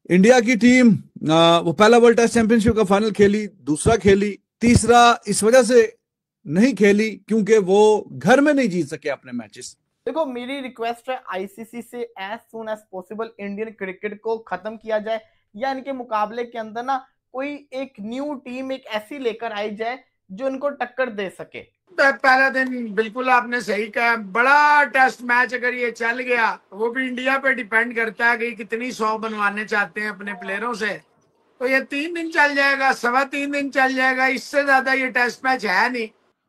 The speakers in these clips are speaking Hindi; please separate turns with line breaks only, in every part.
इंडिया की टीम वो पहला वर्ल्ड टेस्ट चैंपियनशिप का फाइनल खेली, दूसरा खेली, तीसरा इस वजह से नहीं खेली क्योंकि वो घर में नहीं जीत सके अपने मैचेस।
देखो, मेरी रिक्वेस्ट है आईसीसी से as soon as possible Indian cricket को खत्म किया जाए, या इनके मुकाबले के अंदर ना कोई एक न्यू टीम एक ऐसी लेकर आई जाए जो इनको टक्कर दे सके।
पहला दिन बिल्कुल आपने सही कहा, बड़ा टेस्ट मैच अगर ये चल गया, वो भी इंडिया पे डिपेंड करता है कि कितनी 100 बनवाने चाहते हैं अपने प्लेयरों से। तो ये 3 दिन चल जाएगा, 3.25 दिन चल जाएगा, इससे ज्यादा ये टेस्ट मैच है नहीं।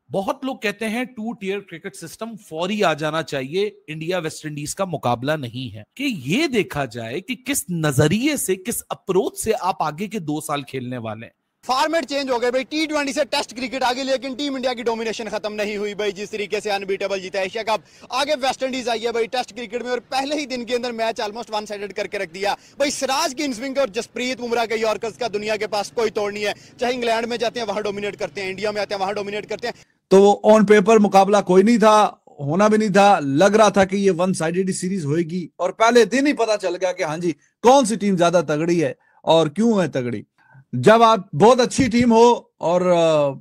बहुत लोग कहते हैं 2 टियर क्रिकेट सिस्टम फौरी आ जाना चाहिए, इंडिया वेस्ट इंडीज का मुकाबला नहीं है। कि ये देखा जाए कि किस नजरिए से, किस अप्रोच से आप आगे के 2 साल खेलने वाले हैं।
फॉर्मेट चेंज हो गए भाई, T20 से टेस्ट क्रिकेट आ गई, लेकिन टीम इंडिया की डोमिनेशन खत्म नहीं हुई भाई। जिस तरीके से अनबीटेबल जीता एशिया कप, आगे वेस्ट इंडीज आई है भाई टेस्ट क्रिकेट में, और पहले ही दिन के अंदर मैच ऑलमोस्ट वन साइडेड करके रख दिया भाई। सिराज की इनस्विंग और जसप्रीत बुमराह के यॉर्कर्स का दुनिया के पास कोई तोड़ नहीं है। चाहे इंग्लैंड में जाते हैं वहां डोमिनेट करते हैं, इंडिया में आते हैं वहां डोमिनेट करते हैं।
तो ऑन पेपर मुकाबला कोई नहीं था, होना भी नहीं था, लग रहा था कि ये वन साइडेड सीरीज होगी, और पहले दिन ही पता चल गया कि हाँ जी कौन सी टीम ज्यादा तगड़ी है और क्यों है तगड़ी। जब आप बहुत अच्छी टीम हो और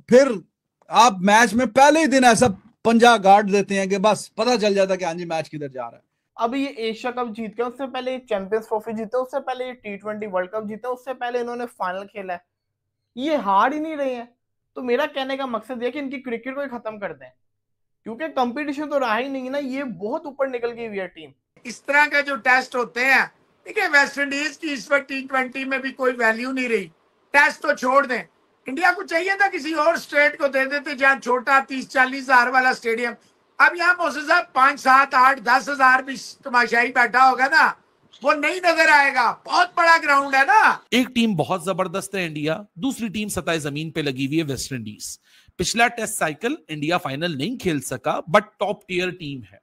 फिर आप मैच में पहले ही दिन ऐसा पंजा गाड़ देते हैं कि बस पता चल जाता है कि हाँ जी मैच किधर जा रहा है।
अब ये एशिया कप जीत गए, उससे पहले चैंपियंस ट्रॉफी जीते, उससे पहले ये T20 वर्ल्ड कप जीते, उससे पहले इन्होंने फाइनल खेला है, ये हार ही नहीं रहे हैं। तो मेरा कहने का मकसद ये कि इनकी क्रिकेट को खत्म कर दें, क्योंकि कंपटीशन तो रहा ही नहीं ना, ये बहुत ऊपर निकल गई हुई है टीम।
इस तरह के जो टेस्ट होते हैं, देखिए वेस्ट इंडीज की इस वक्त T20 में भी कोई वैल्यू नहीं रही। टेस्ट तो छोड़ दें, इंडिया को चाहिए था किसी और स्टेट को दे देते जहां छोटा 30-40 हजार वाला स्टेडियम। अब यहाँ मोहसिन साहब 5, 7, 8, 10 हजार भी तमाशाई बैठा होगा ना, वो नहीं नजर आएगा। बहुत बड़ा ग्राउंड है ना।
एक टीम बहुत जबरदस्त है इंडिया, दूसरी टीम सताए जमीन पे लगी हुई है वेस्ट इंडीज। पिछला टेस्ट साइकिल इंडिया फाइनल नहीं खेल सका, बट टॉप टियर टीम है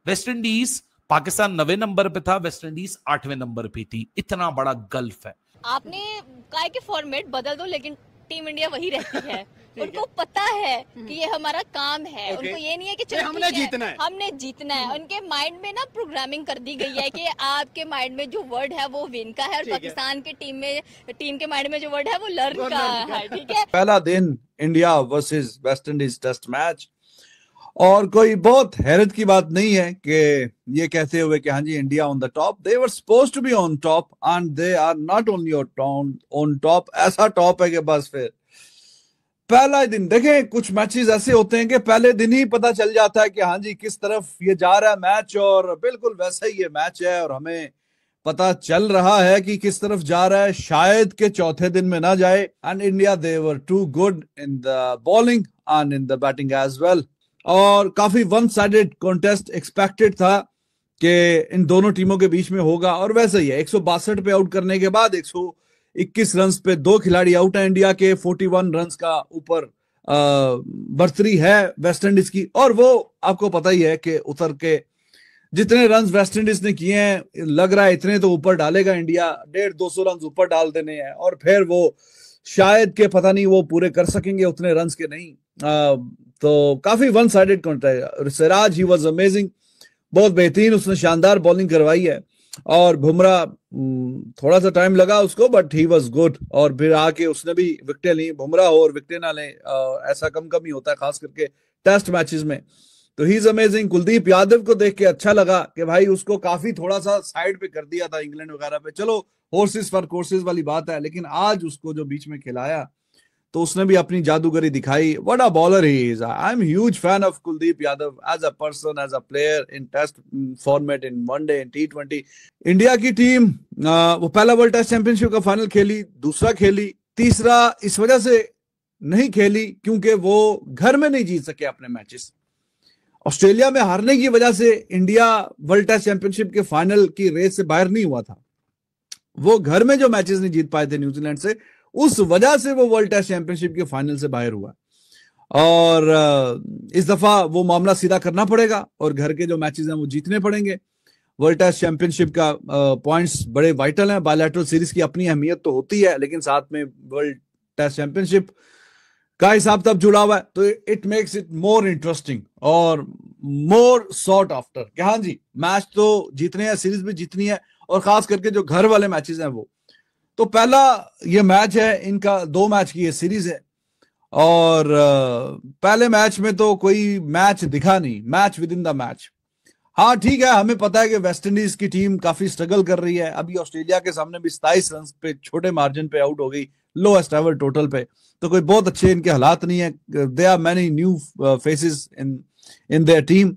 वेस्ट इंडीज। पाकिस्तान 9वें नंबर पे था, वेस्ट इंडीज 8वें नंबर पे थी। इतना बड़ा गल्फ है।
आपने काय के फॉर्मेट बदल दो, लेकिन टीम इंडिया वही रहती है। उनको पता है कि ये हमारा काम है। उनको ये नहीं है कि चलो
हमने जीतना है,
हमने जीतना है। उनके माइंड में ना प्रोग्रामिंग कर दी गई है कि आपके माइंड में जो वर्ड है वो विन का है, और पाकिस्तान की टीम के माइंड में जो वर्ड है वो लर्न का है। ठीक है,
पहला दिन India versus West Indies test match, और कोई बहुत हैरत की बात नहीं है कि ये कहते हुए कि हाँ जी India on the top. They were supposed to be on top and they are not only on top. ऐसा टॉप है कि बस फिर पहला ही दिन देखें, कुछ मैचेस ऐसे होते हैं कि पहले दिन ही पता चल जाता है कि हाँ जी किस तरफ ये जा रहा है मैच, और बिल्कुल वैसा ही ये मैच है और हमें पता चल रहा है कि किस तरफ जा रहा है। शायद के चौथे दिन में ना जाए। And India they were too good in the bowling and in the batting as well, और काफी वन साइडेड कॉन्टेस्ट एक्सपेक्टेड था कि इन दोनों टीमों के बीच में होगा, और वैसा ही है। 162 पे आउट करने के बाद 121 रन पे 2 खिलाड़ी आउट है इंडिया के। 41 रन का ऊपर बढ़तरी है वेस्ट इंडीज की, और वो आपको पता ही है कि उतर के जितने रन वेस्ट इंडीज ने किए हैं, लग रहा है इतने तो ऊपर डालेगा इंडिया। 150-200 रन ऊपर डाल देने हैं, और फिर वो शायद के पता नहीं वो पूरे कर सकेंगे उतने रन के नहीं। तो काफी one sided contest. Siraj he was amazing, बहुत बेहतरीन, उसने शानदार बॉलिंग करवाई है। और बुमराह थोड़ा सा टाइम लगा उसको, बट ही वाज गुड, और फिर आके उसने भी विकेटें ली। बुमराह हो और विकेटें ना ले, ऐसा कम ही होता है खास करके टेस्ट मैचेस में। तो he is amazing. Kuldeep Yadav को देख के अच्छा लगा कि भाई उसको काफी थोड़ा सा साइड पे कर दिया था इंग्लैंड वगैरह पे, चलो हॉर्सेस फॉर कोर्सेज वाली बात है, लेकिन आज उसको जो बीच में खिलाया तो उसने भी अपनी जादूगरी दिखाई। What a bowler he is. I am huge fan of Kuldeep Yadav as a person, as a player, in test format, in one day, in T20। India की टीम वो पहला वर्ल्ड टेस्ट चैंपियनशिप का फाइनल खेली, दूसरा खेली, तीसरा इस वजह से नहीं खेली क्योंकि वो घर में नहीं जीत सके अपने मैचेस। ऑस्ट्रेलिया में हारने की वजह से इंडिया वर्ल्ड टेस्ट चैंपियनशिप के फाइनल की रेस से बाहर नहीं हुआ था। वो घर में जो मैचेस नहीं जीत पाए थे न्यूजीलैंड से, उस वजह से वो वर्ल्ड टेस्ट चैंपियनशिप के फाइनल से बाहर हुआ। और इस दफा वो मामला सीधा करना पड़ेगा और घर के जो मैचेस हैं वो जीतने पड़ेंगे। वर्ल्ड टेस्ट चैंपियनशिप का पॉइंट्स बड़े वाइटल हैं। बायलैटरल सीरीज की अपनी अहमियत तो होती है, लेकिन साथ में वर्ल्ड टेस्ट चैंपियनशिप का हिसाब तब जुड़ा हुआ है, तो it makes it more interesting और मोर सॉर्ट आफ्टर कि हाँ जी मैच तो जीतने हैं, सीरीज भी जीतनी है, और खास करके जो घर वाले मैचेस हैं वो। तो पहला ये मैच है इनका, 2 मैच की ये सीरीज है और पहले मैच में तो कोई मैच दिखा नहीं, match with in the match. हाँ ठीक है, हमें पता है कि वेस्ट इंडीज की टीम काफी स्ट्रगल कर रही है, अभी ऑस्ट्रेलिया के सामने भी 27 रन पे छोटे मार्जिन पे आउट हो गई, लोएस्ट एवर टोटल पे, तो कोई बहुत अच्छे इनके हालात नहीं है। They are many new faces in their team.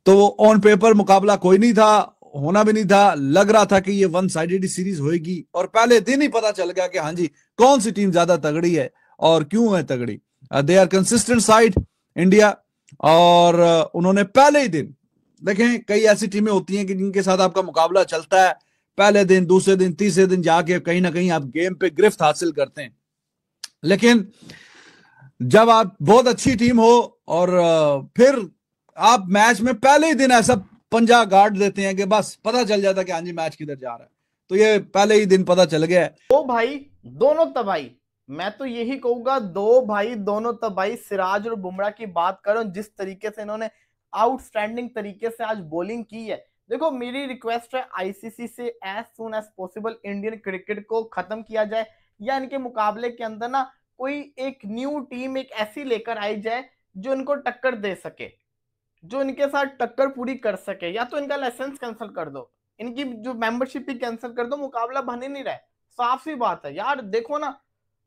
तो ऑन पेपर मुकाबला कोई नहीं था, होना भी नहीं था, लग रहा था कि ये वन साइडेड सीरीज होगी और पहले दिन ही पता चल गया कि हाँ जी कौन सी टीम ज्यादा तगड़ी है और क्यों है तगड़ी। They are consistent side India, और उन्होंने पहले ही दिन, देखें कई ऐसी टीमें होती हैं कि जिनके साथ आपका मुकाबला चलता है, पहले दिन, दूसरे दिन, तीसरे दिन जाके कहीं ना कहीं आप गेम पे गिरफ्त हासिल करते हैं, लेकिन जब आप बहुत अच्छी टीम हो और फिर आप मैच में पहले ही दिन ऐसा पंजा गाड़ देते हैं कि बस पता चल जाता है कि हाँ जी मैच किधर जा रहा है, तो ये पहले ही दिन पता चल गया है।
दो भाई दोनों तबाही, मैं तो यही कहूंगा, दो भाई दोनों तबाही। सिराज और बुमराह की बात करो, जिस तरीके से इन्होंने आउटस्टैंडिंग तरीके से आज बॉलिंग की है। देखो मेरी रिक्वेस्ट है आईसीसी से as soon as possible Indian cricket को खत्म किया जाए, या इनके मुकाबले के अंदर ना कोई एक न्यू टीम एक ऐसी लेकर आई जाए जो इनको टक्कर दे सके, जो इनके साथ टक्कर पूरी कर सके, या तो इनका लाइसेंस कैंसिल कर दो, इनकी जो मेंबरशिप ही कैंसिल कर दो, मुकाबला बन ही नहीं रहा है। साफ सी बात है यार, देखो ना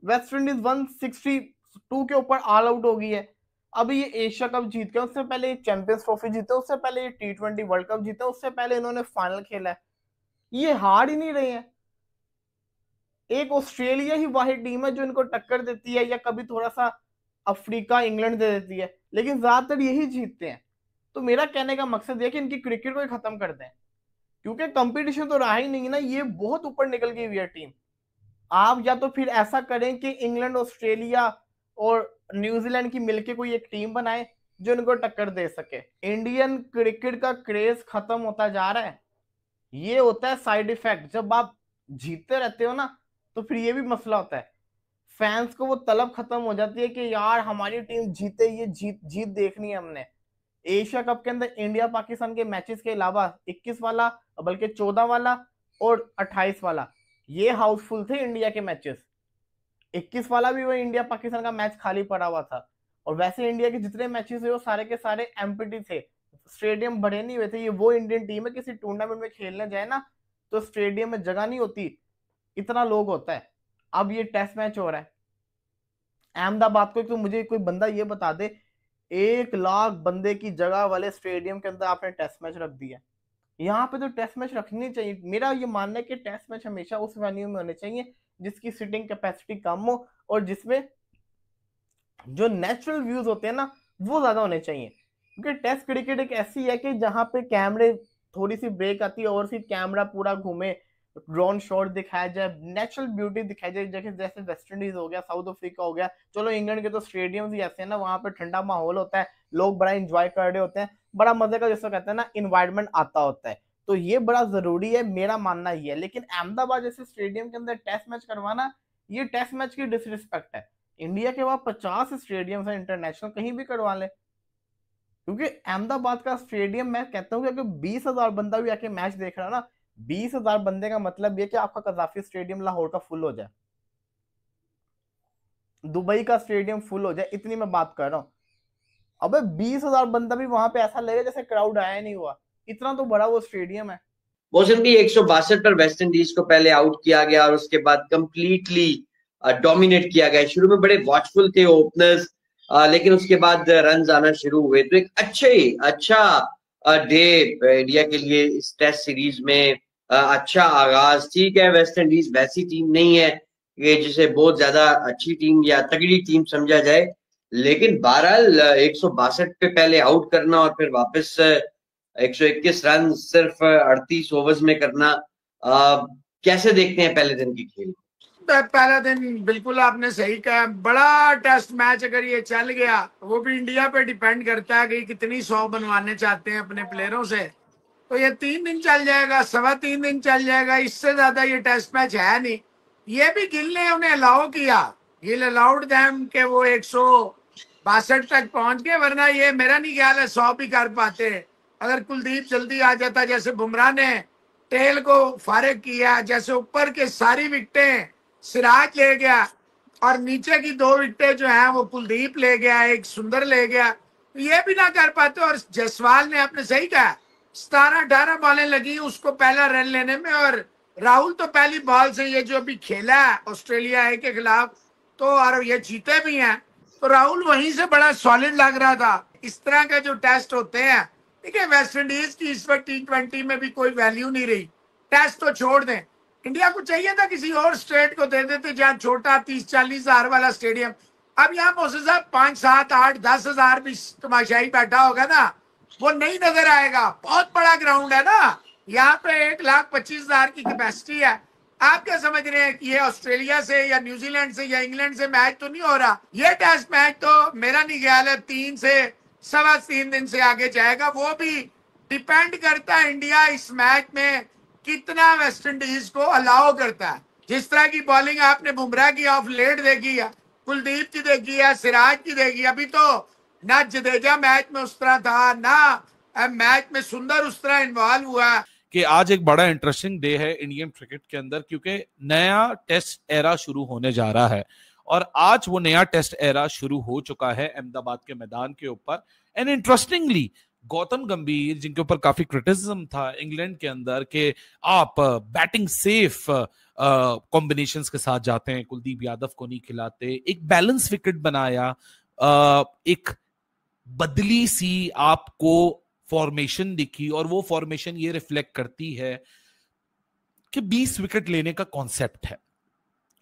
वेस्ट इंडीज 162 के ऊपर ऑल आउट हो गई है, अभी ये एशिया कप जीत गए, उससे पहले ये चैंपियंस ट्रॉफी जीते, उससे पहले ये T20 वर्ल्ड कप जीते, उससे पहले इन्होंने फाइनल खेला है, ये हार ही नहीं रहे हैं। एक ऑस्ट्रेलिया ही वाहिद टीम है जो इनको टक्कर देती है, या कभी थोड़ा सा अफ्रीका इंग्लैंड दे देती है, लेकिन ज्यादातर यही जीतते हैं। तो मेरा कहने का मकसद ये कि इनकी क्रिकेट को ही खत्म कर दें, क्योंकि कंपटीशन तो रहा ही नहीं ना, ये बहुत ऊपर निकल गई हुई है टीम। आप या तो फिर ऐसा करें कि इंग्लैंड, ऑस्ट्रेलिया और न्यूजीलैंड की मिलके कोई एक टीम बनाए जो इनको टक्कर दे सके। इंडियन क्रिकेट का क्रेज खत्म होता जा रहा है, ये होता है साइड इफेक्ट। जब आप जीतते रहते हो ना तो फिर ये भी मसला होता है, फैंस को वो तलब खत्म हो जाती है कि यार हमारी टीम जीते, ये जीत देखनी है हमने। एशिया कप के अंदर इंडिया पाकिस्तान के मैचेस के अलावा 21 वाला, बल्कि 14 वाला और 28 वाला, ये हाउसफुल थे इंडिया के मैचेस। 21 वाला भी वो इंडिया पाकिस्तान का मैच खाली पड़ा हुआ था, और वैसे इंडिया के जितने मैचेस हुए वो सारे के सारे एम्प्टी थे, स्टेडियम भरे नहीं हुए थे। ये वो इंडियन टीम है किसी टूर्नामेंट में खेलने जाए ना तो स्टेडियम में जगह नहीं होती, इतना लोग होता है। अब ये टेस्ट मैच हो रहा है अहमदाबाद को, तो मुझे कोई बंदा ये बता दे 1 लाख बंदे की जगह वाले स्टेडियम के अंदर आपने टेस्ट मैच रख दिया। यहाँ पे तो टेस्ट मैच रखनी चाहिए। मेरा ये मानना है कि टेस्ट मैच हमेशा उस वेन्यू में होने चाहिए जिसकी सीटिंग कैपेसिटी कम हो और जिसमें जो नेचुरल व्यूज होते हैं ना वो ज्यादा होने चाहिए, क्योंकि टेस्ट क्रिकेट एक ऐसी है कि जहां पे कैमरे थोड़ी सी ब्रेक आती है और फिर कैमरा पूरा घूमे, ड्रोन शॉट दिखाया जाए, नेचुरल ब्यूटी दिखाई जाए, जैसे वेस्ट इंडीज हो गया, साउथ अफ्रीका हो गया। चलो इंग्लैंड के तो स्टेडियम ही ऐसे हैं ना, वहां पे ठंडा माहौल होता है, लोग बड़ा एंजॉय कर रहे होते हैं, बड़ा मजे का जैसा कहते हैं ना इन्वायरमेंट आता होता है, तो ये बड़ा जरूरी है, मेरा मानना ये है। लेकिन अहमदाबाद जैसे स्टेडियम के अंदर टेस्ट मैच करवाना, ये टेस्ट मैच की डिसरिस्पेक्ट है। इंडिया के वहां 50 स्टेडियम है इंटरनेशनल, कहीं भी करवा ले, क्योंकि अहमदाबाद का स्टेडियम, मैं कहता हूँ कि अगर 20,000 बंदा भी आके मैच देख रहा है ना, 20,000 बंदे का मतलब ये कि आपका कजाफी स्टेडियम लाहौर का फुल हो जाए, दुबई का स्टेडियम फुल हो जाए, इतनी मैं बात कर रहा हूँ। अबे 20,000 बंदा भी वहां पे ऐसा लगेगा जैसे क्राउड आया नहीं हुआ, इतना तो बड़ा वो स्टेडियम है।
मोहसिन भी 162 पर वेस्ट इंडीज को पहले आउट किया गया और उसके बाद कंप्लीटली डोमिनेट किया गया। शुरू में बड़े वॉचफुल थे ओपनर्स, लेकिन उसके बाद रन आना शुरू हुए, तो एक अच्छा डे इंडिया के लिए इस टेस्ट सीरीज में, अच्छा आगाज। ठीक है, वेस्ट इंडीज वैसी टीम नहीं है कि जिसे बहुत ज्यादा अच्छी टीम या तगड़ी टीम समझा जाए, लेकिन बहरहाल 162 पे पहले आउट करना और फिर वापस 121 रन सिर्फ 38 ओवर्स में करना, कैसे देखते हैं पहले दिन की खेल?
पहला दिन बिल्कुल आपने सही कहा, बड़ा टेस्ट मैच अगर ये चल गया, वो भी इंडिया पे डिपेंड करता है कि कितनी 100 बनवाने चाहते हैं अपने प्लेयरों से, तो ये 3 दिन चल जाएगा, 3.25 दिन चल जाएगा, इससे ज्यादा ये टेस्ट मैच है नहीं। ये भी गिल ने उन्हें अलाउ किया, गिल अलाउड देम के वो 162 तक पहुंच गए, वरना ये मेरा नहीं ख्याल है 100 भी कर पाते। अगर कुलदीप जल्दी आ जाता जैसे बुमराह ने, टेल को फारिग किया, जैसे ऊपर के सारी विकेटें सिराज ले गया और नीचे की 2 विकेटें जो हैं वो कुलदीप ले गया, एक सुंदर ले गया, ये भी ना कर पाते। और जायसवाल ने आपने सही कहा 17-18 बॉलें लगी उसको पहला रन लेने में, और राहुल तो पहली बॉल से ये जो अभी खेला है ऑस्ट्रेलिया के खिलाफ तो, और ये जीते भी हैं, तो राहुल वहीं से बड़ा सॉलिड लग रहा था। इस तरह के जो टेस्ट होते हैं, देखिए वेस्ट इंडीज की इस वक्त T20 में भी कोई वैल्यू नहीं रही। टेस्ट तो छोड़ दें, इंडिया को चाहिए था किसी और स्टेट को दे देते जहां छोटा 30-40 हजार वाला स्टेडियम। अब यहाँ मोहसिन साहब 5, 7, 8, 10 हजार भी तमाशाई बैठा होगा ना, वो नहीं नजर आएगा। बहुत बड़ा ग्राउंड है ना, यहाँ पे 1,25,000 की कैपेसिटी है। आप क्या समझ रहे हैं कि ये ऑस्ट्रेलिया से या न्यूजीलैंड से या इंग्लैंड से मैच तो नहीं हो रहा? ये टेस्ट मैच तो मेरा नहीं ख्याल है 3 से 3.25 दिन से आगे जाएगा। वो भी डिपेंड करता है इंडिया इस मैच में कितना वेस्ट इंडीज को अलाउ करता है। जिस तरह की बॉलिंग आपने बुमराह की ऑफ लेट देखी है, कुलदीप की देखी है, सिराज की देखी, अभी तो ना जडेजा मैच में उस तरह था, ना मैच में सुंदर उस तरह इन्वॉल्व हुआ।
कि आज एक बड़ा इंटरेस्टिंग डे है इंडियन क्रिकेट के अंदर, क्योंकि नया टेस्ट एरा शुरू होने जा रहा है और आज वो नया टेस्ट एरा शुरू हो चुका है अहमदाबाद के मैदान के ऊपर। एंड इंटरेस्टिंगली गौतम गंभीर, जिनके ऊपर काफी क्रिटिसिज्म था इंग्लैंड के अंदर कि आप बैटिंग सेफ कॉम्बिनेशंस के साथ जाते हैं, कुलदीप यादव को नहीं खिलाते, एक बैलेंस विकेट बनाया, एक बदली सी आपको फॉर्मेशन दिखी, और वो फॉर्मेशन ये रिफ्लेक्ट करती है कि 20 विकेट लेने का कॉन्सेप्ट है।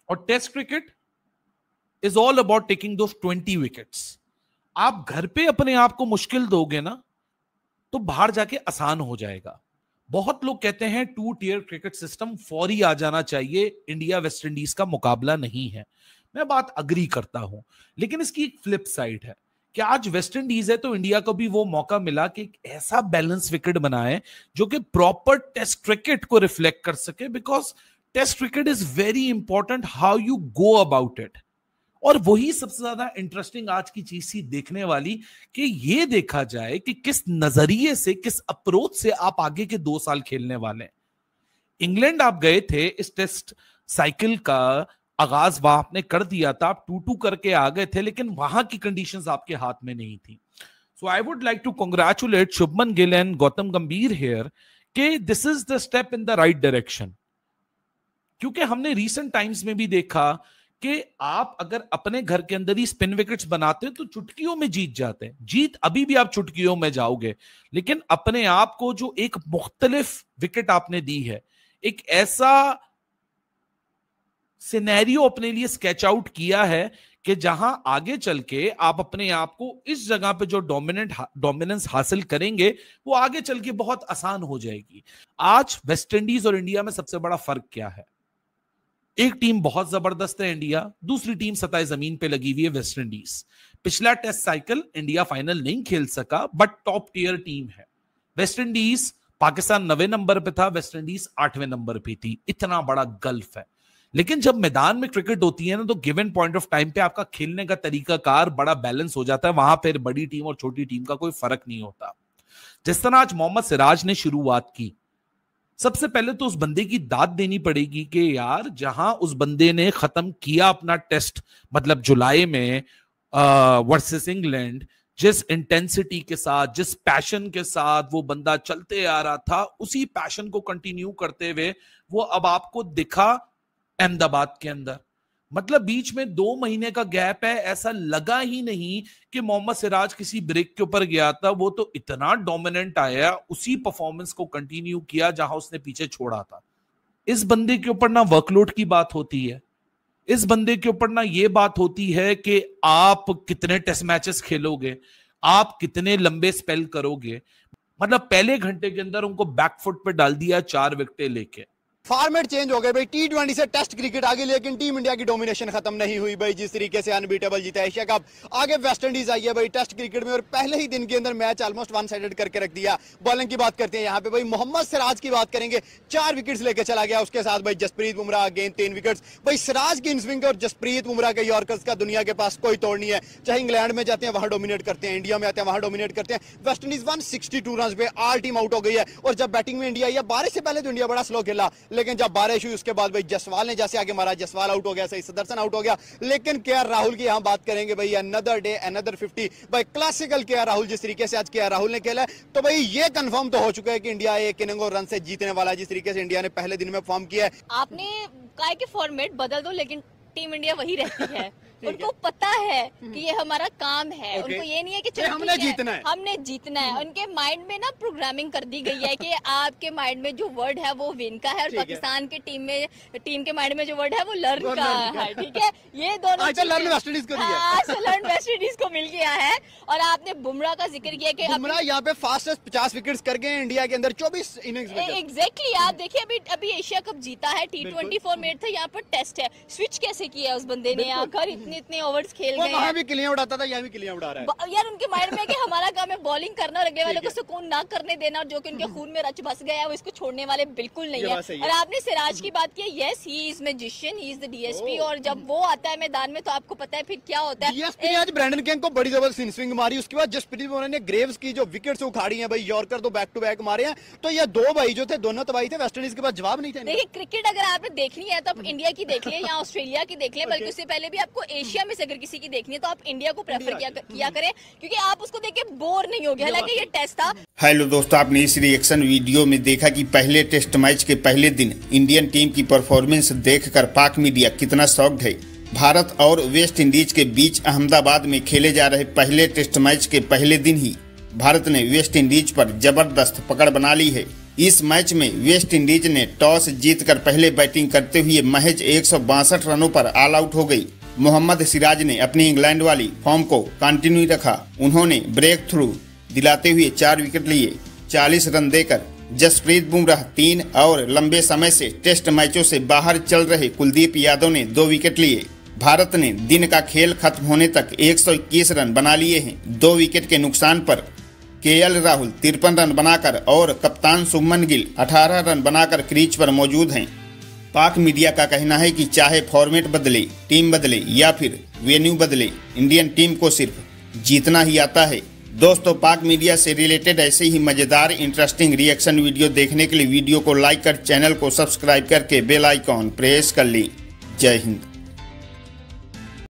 और test cricket is all about taking those 20 wickets. आप घर पे अपने आप को मुश्किल दोगे ना तो बाहर जाके आसान हो जाएगा। बहुत लोग कहते हैं 2 टियर क्रिकेट सिस्टम फौरी आ जाना चाहिए, इंडिया वेस्ट इंडीज का मुकाबला नहीं है। मैं बात अग्री करता हूं, लेकिन इसकी एक फ्लिप साइड है कि आज वेस्ट इंडीज है तो इंडिया को भी वो मौका मिला कि एक ऐसा बैलेंस विकेट बनाए जो कि प्रॉपर टेस्ट क्रिकेट को रिफ्लेक्ट कर सके, because test cricket is very important how you go about it. और वही सबसे ज्यादा इंटरेस्टिंग आज की चीज थी देखने वाली, कि ये देखा जाए कि किस नजरिए से, किस अप्रोच से आप आगे के 2 साल खेलने वाले हैं। इंग्लैंड आप गए थे, इस टेस्ट साइकिल का आगाज वहां आपने कर दिया था, आप 2-2 करके आ गए थे, लेकिन वहां की कंडीशंस आपके हाथ में नहीं थी। So I would like to congratulate Shubman Gill and Gautam Gambhir here कि this is the step in the right direction. क्योंकि हमने रीसेंट टाइम्स में भी देखा कि आप अगर अपने घर के अंदर ही स्पिन विकेट्स बनाते हैं तो चुटकियों में जीत जाते हैं। जीत अभी भी आप चुटकियों में जाओगे, लेकिन अपने आप को जो एक मुख्तलिफ विकेट आपने दी है, एक ऐसा सिनेरियो अपने लिए स्केच आउट किया है कि जहां आगे चल के आप अपने आप को इस जगह पे जो डोमिनेंस हासिल करेंगे वो आगे चल के बहुत आसान हो जाएगी। आज वेस्ट इंडीज और इंडिया में सबसे बड़ा फर्क क्या है? एक टीम बहुत जबरदस्त है इंडिया, दूसरी टीम सताए जमीन पे लगी हुई है वेस्ट इंडीज। पिछला टेस्ट साइकिल इंडिया फाइनल नहीं खेल सका, बट टॉप टियर टीम है। वेस्ट इंडीज, पाकिस्तान 9वें नंबर पे था, वेस्ट इंडीज 8वें नंबर पे थी। इतना बड़ा गल्फ है। लेकिन जब मैदान में क्रिकेट होती है ना, तो गिवन पॉइंट ऑफ टाइम पे आपका खेलने का तरीकाकार बड़ा बैलेंस हो जाता है। वहां पर बड़ी टीम और छोटी टीम का कोई फर्क नहीं होता। जिस तरह आज मोहम्मद सिराज ने शुरुआत की, सबसे पहले तो उस बंदे की दाद देनी पड़ेगी कि यार जहां उस बंदे ने खत्म किया अपना टेस्ट, मतलब जुलाई में वर्सेस इंग्लैंड, जिस इंटेंसिटी के साथ, जिस पैशन के साथ वो बंदा चलते आ रहा था, उसी पैशन को कंटिन्यू करते हुए वो अब आपको दिखा अहमदाबाद के अंदर। मतलब बीच में 2 महीने का गैप है, ऐसा लगा ही नहीं कि मोहम्मद सिराज किसी ब्रेक के ऊपर गया था। वो तो इतना डोमिनेंट आया, उसी परफॉर्मेंस को कंटिन्यू किया जहां उसने पीछे छोड़ा था। इस बंदे के ऊपर ना वर्कलोड की बात होती है, इस बंदे के ऊपर ना ये बात होती है कि आप कितने टेस्ट मैचेस खेलोगे, आप कितने लंबे स्पेल करोगे। मतलब पहले घंटे के अंदर उनको बैकफुट पे डाल दिया 4 विकेटें लेके।
फॉर्मेट चेंज हो गए भाई, T20 से टेस्ट क्रिकेट आ गई, लेकिन टीम इंडिया की डोमिनेशन खत्म नहीं हुई भाई। जिस तरीके से अनबीटेबल जीता एशिया कप, आगे वेस्ट इंडीज आई है भाई टेस्ट क्रिकेट में और पहले ही दिन के अंदर मैच ऑलमोस्ट वन साइडेड करके रख दिया। बॉलिंग की बात करते हैं यहाँ पे भाई, मोहम्मद सिराज की बात करेंगे, 4 विकेट्स लेके चला गया। उसके साथ भाई जसप्रीत बुमराह गेंद 3 विकेट्स। भाई सिराज की इनस्विंग और जसप्रीत बुमराह के यॉर्कर्स का दुनिया के पास कोई तोड़ नहीं है। चाहे इंग्लैंड में जाते हैं वहां डोमिनेट करते हैं, इंडिया में आते हैं वहां डोमिनेट करते हैं। वेस्ट इंडीज 162 रन पे ऑल टीम आउट हो गई है। और जब बैटिंग में इंडिया आई है, बारिश से पहले तो इंडिया बड़ा स्लो खेला, लेकिन जब बारिश हुई उसके बाद भाई जसवाल ने जैसे आगे मारा, जसवाल आउट हो गया, सही सुदर्शन आउट हो गया। लेकिन केआर राहुल की यहां बात करेंगे भाई, अनदर डे अनदर 50 भाई, क्लासिकल केआर राहुल। जिस तरीके से आज केआर राहुल ने खेला तो भाई ये कंफर्म तो हो चुका है कि इंडिया एक इनिंग और रन से जीतने वाला है। जिस तरीके से इंडिया ने पहले दिन में फॉर्म किया है।
आपने कहा कि फॉर्मेट बदल दो, लेकिन टीम इंडिया वही रहती है। उनको पता है कि ये हमारा काम है। उनको ये नहीं है कि चलो
हमने जीतना है,
हमने जीतना है। उनके माइंड में ना प्रोग्रामिंग कर दी गई है कि आपके माइंड में जो वर्ड है वो विन का है, और पाकिस्तान की टीम के माइंड में जो वर्ड है वो लर्न का है। ठीक है, ये दोनों
लर्न वेस्ट इंडीज को
लर्न वेस्ट इंडीज को मिल गया है। और आपने बुमराह का जिक्र किया कि
बुमराह यहाँ पे फास्टेस्ट 50 विकेट्स कर गए इंडिया के अंदर 24 इनिंग्स में।
एग्जैक्टली, आप देखिए अभी एशिया कप जीता है, T20 फॉर्मेट था, यहाँ पर टेस्ट है। स्विच कैसे किया है उस बंदे ने, आकर इतने ओवर्स खेल गए।
वहाँ भी किलियां उड़ाता था, यहाँ भी किलियां उड़ा रहा है।
यार उनके माइंड में कि हमारा काम है बॉलिंग करना, रखने वाले को सुकून ना करने देना, जो कि उनके खून में रच बस गया है, वो इसको छोड़ने वाले बिल्कुल नहीं है। और आपने सिराज की बात की, yes he is magician, he is the DSP। और जब वो आता है मैदान में तो आपको पता है फिर क्या होता है।
DSP ने आज ब्रैंडन किंग को बड़ी जबरदस्त स्विंग मारी। उसके बाद जसप्रीत बुमराह ने ग्रेव्स की जो विकेट्स उखाड़ी हैं भाई, यॉर्कर तो बैक टू बैक मारे हैं। तो ये दो भाई जो थे दोनों तबाही थे, वेस्ट इंडीज के पास जवाब नहीं थे।
देखिए क्रिकेट अगर आपने देखनी है तो आप इंडिया की देख लें या ऑस्ट्रेलिया की देख लें, बल्कि उससे पहले भी आपको एशिया में से अगर किसी की देखनी है तो आप इंडिया को प्रेफर किया करें, क्योंकि आप उसको देख के बोर नहीं होगे। हालांकि ये टेस्ट था।
हेलो दोस्तों, आपने इस रिएक्शन वीडियो में देखा कि पहले टेस्ट मैच के पहले दिन इंडियन टीम की परफॉर्मेंस देखकर पाक मीडिया कितना शॉक्ड है। भारत और वेस्ट इंडीज के बीच अहमदाबाद में खेले जा रहे पहले टेस्ट मैच के पहले दिन ही भारत ने वेस्ट इंडीज पर जबरदस्त पकड़ बना ली है। इस मैच में वेस्ट इंडीज ने टॉस जीतकर पहले बैटिंग करते हुए महज 162 रनों पर ऑल आउट हो गई। मोहम्मद सिराज ने अपनी इंग्लैंड वाली फॉर्म को कंटिन्यू रखा। उन्होंने ब्रेक थ्रू दिलाते हुए 4 विकेट लिए, 40 रन देकर। जसप्रीत बुमराह 3 और लंबे समय से टेस्ट मैचों से बाहर चल रहे कुलदीप यादव ने 2 विकेट लिए। भारत ने दिन का खेल खत्म होने तक 121 रन बना लिए हैं। 2 विकेट के नुकसान पर KL राहुल 53 रन बनाकर और कप्तान शुभमन गिल 18 रन बनाकर क्रीज पर मौजूद हैं। पाक मीडिया का कहना है कि चाहे फॉर्मेट बदले, टीम बदले या फिर वेन्यू बदले, इंडियन टीम को सिर्फ जीतना ही आता है। दोस्तों, पाक मीडिया से रिलेटेड ऐसे ही मजेदार इंटरेस्टिंग रिएक्शन वीडियो देखने के लिए वीडियो को लाइक कर चैनल को सब्सक्राइब करके बेल आइकॉन प्रेस कर ली। जय हिंद।